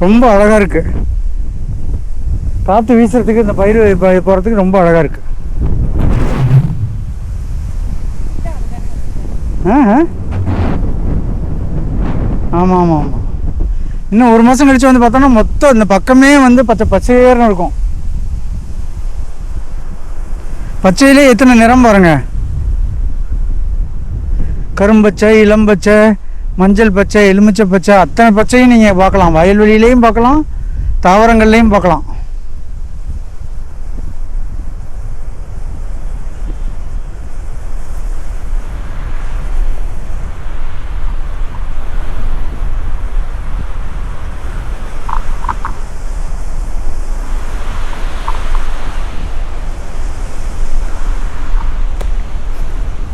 ரொம்ப அழகாக இருக்குது. காற்று வீசுறதுக்கு இந்த பயிர் போகிறதுக்கு ரொம்ப அழகாக இருக்குது. ஆமாம் ஆமாம் ஆமாம். இன்னும் 1 மாதம் கழிச்சு வந்து பார்த்தோன்னா மொத்தம் இந்த பக்கமே வந்து பச்சையேர்னு இருக்கும். பச்சையிலே எத்தனை நிறம் பாருங்க. கரும்பச்சை, இளம்பச்சை, மஞ்சள் பச்சை, எலுமிச்சை பச்சை, அத்தனை பச்சையும் நீங்கள் பார்க்கலாம். வயல்வெளியிலையும் பார்க்கலாம், தாவரங்கள்லையும் பார்க்கலாம்.